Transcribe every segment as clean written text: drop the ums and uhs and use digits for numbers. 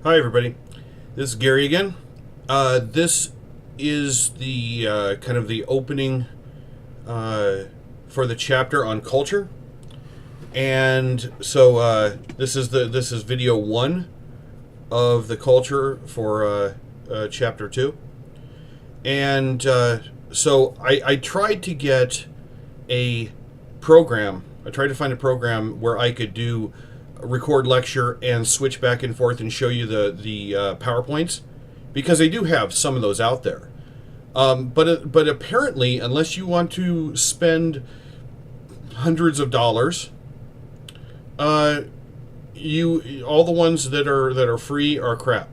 Hi, everybody. This is Gary again. This is the kind of the opening for the chapter on culture, and so this is video one of the culture for chapter two, and so I tried to get a program. I tried to find a program where I could do record lecture and switch back and forth and show you the PowerPoints, because they do have some of those out there. But apparently, unless you want to spend hundreds of dollars, you all the ones that are free are crap,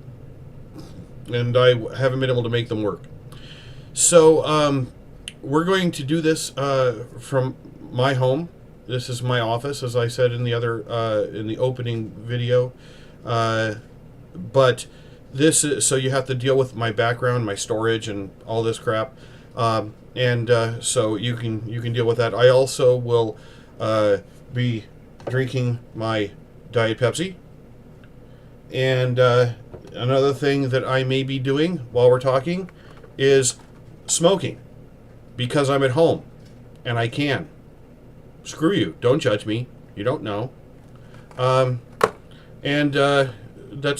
and I haven't been able to make them work. So we're going to do this from my home. This is my office, as I said in the other in the opening video. But this is, so you have to deal with my background, my storage, and all this crap. So you can deal with that. I also will be drinking my Diet Pepsi. And another thing that I may be doing while we're talking is smoking, because I'm at home and I can. Screw you. Don't judge me. You don't know. That's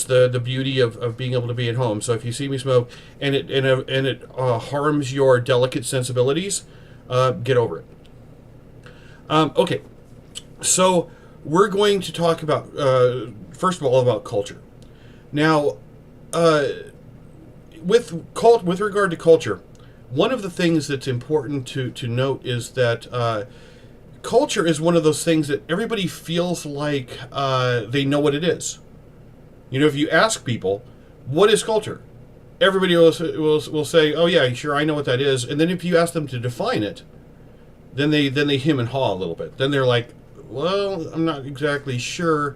the beauty of being able to be at home. So if you see me smoke and it harms your delicate sensibilities, get over it. Okay. So we're going to talk about first of all about culture. Now, with regard to culture, one of the things that's important to note is that culture is one of those things that everybody feels like they know what it is. You know, if you ask people, what is culture? Everybody will say, oh yeah, sure, I know what that is. And then if you ask them to define it, then they hem and haw a little bit. Then they're like, well, I'm not exactly sure.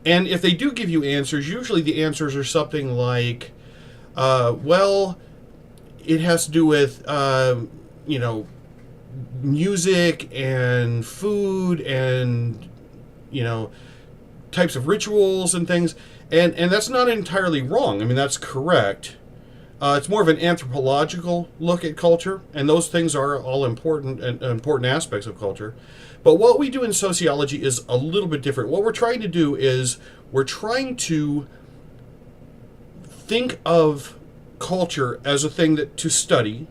And if they do give you answers, usually the answers are something like, well, it has to do with, music and food and, types of rituals and things. And that's not entirely wrong. I mean, that's correct. It's more of an anthropological look at culture, and those things are all important and important aspects of culture. But what we do in sociology is a little bit different. What we're trying to do is we're trying to think of culture as a thing to study,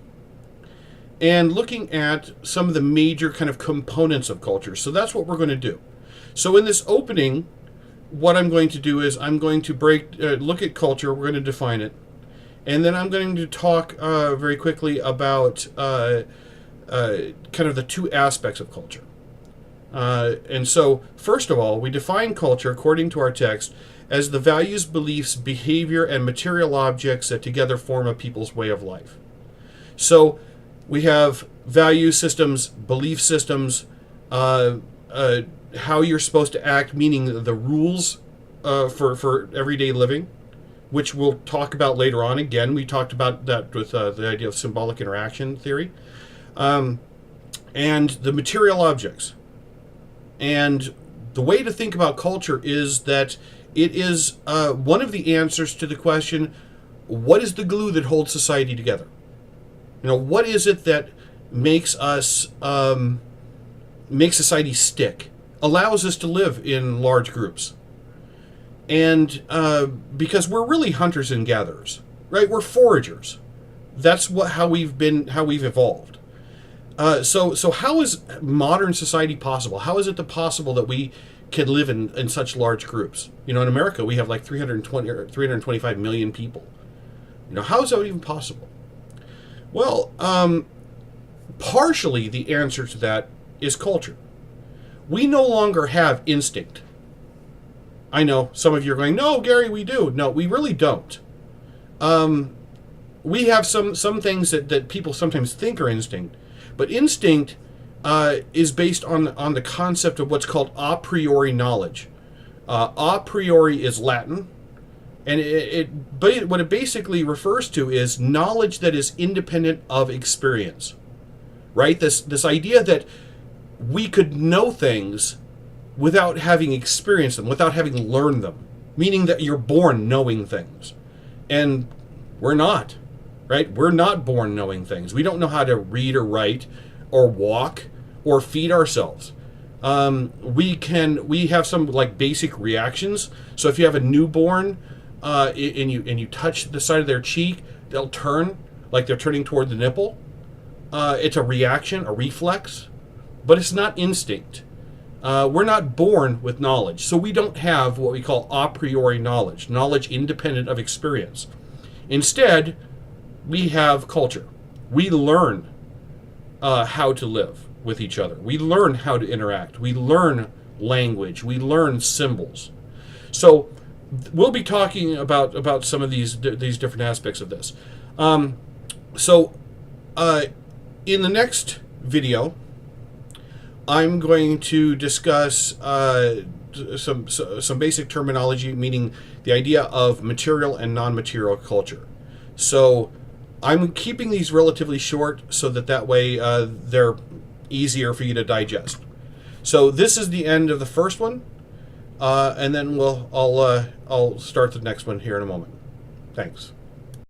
and looking at some of the major kind of components of culture. So that's what we're going to do. So in this opening, what I'm going to do is I'm going to look at culture. We're going to define it, and then I'm going to talk very quickly about kind of the two aspects of culture. And so, first of all, we define culture, according to our text, as the values, beliefs, behavior, and material objects that together form a people's way of life. So we have value systems, belief systems, how you're supposed to act, meaning the rules for everyday living, which we'll talk about later on. Again, we talked about that with the idea of symbolic interaction theory, and the material objects. And the way to think about culture is that it is one of the answers to the question, what is the glue that holds society together? What is it that makes us, makes society stick, allows us to live in large groups? And because we're really hunters and gatherers, right? We're foragers. That's how we've evolved. So how is modern society possible? How is it possible that we can live in such large groups? In America, we have like 320 or 325 million people. How is that even possible? Well, partially the answer to that is culture. We no longer have instinct. I know some of you are going, no, Gary, we do. No, we really don't. We have some things that people sometimes think are instinct, but instinct is based on the concept of what's called a priori knowledge. A priori is Latin, and what it basically refers to is knowledge that is independent of experience, right? This idea that we could know things without having experienced them, without having learned them. meaning that you're born knowing things. And we're not, right? We're not born knowing things. We don't know how to read or write or walk or feed ourselves. We have some like basic reactions. So if you have a newborn and you touch the side of their cheek, they'll turn like they're turning toward the nipple. It's a reaction, a reflex, but it's not instinct. We're not born with knowledge, so we don't have what we call a priori knowledge, knowledge independent of experience. Instead, we have culture. We learn how to live with each other. We learn how to interact. We learn language. We learn symbols. So we'll be talking about some of these different aspects of this. In the next video, I'm going to discuss some basic terminology, meaning the idea of material and non-material culture. So I'm keeping these relatively short so that way they're easier for you to digest. So this is the end of the first one, and then I'll start the next one here in a moment. Thanks.